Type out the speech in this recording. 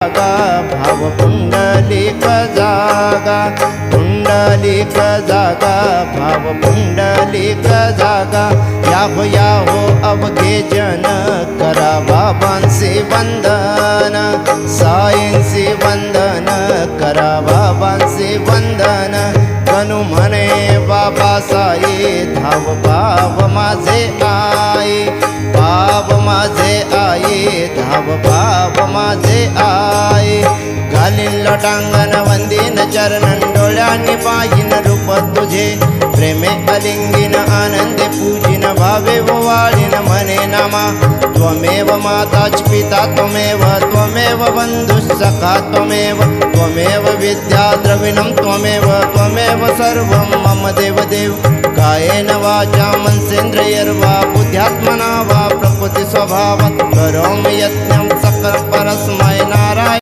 भाव पुंडलिक जागा, पुंडलिक जागा, भाव पुंडलिक जागा। याहो अवघे जन करा बाबांचे वंदन, साईंचे वंदन करा बाबांचे वंदन। गणू म्हणे बाबा साई धाव भाव माझे आई, भाव माझे आई, धाव भाव माझे आई। घालीन लोटांगण वंदीन चरणन, डोळ्यांनी पाहिन रूप तुझे। प्रेमे अलिंगीन आनंदे पूजिन, भावे वाळीन म्हणे नामा। त्वमेव माताच पिता त्वमेव, त्वमेव बंधुः सखा त्वमेव, त्वमेव विद्या द्रविणं त्वमेव, त्वमेव सर्वं मम देवदेव। कायेन वाचा मनसेन्द्रियर्वा बुद्ध्यात्मना वा प्रकृति स्वभावात् करोमि यज्ञं सकल परस्मै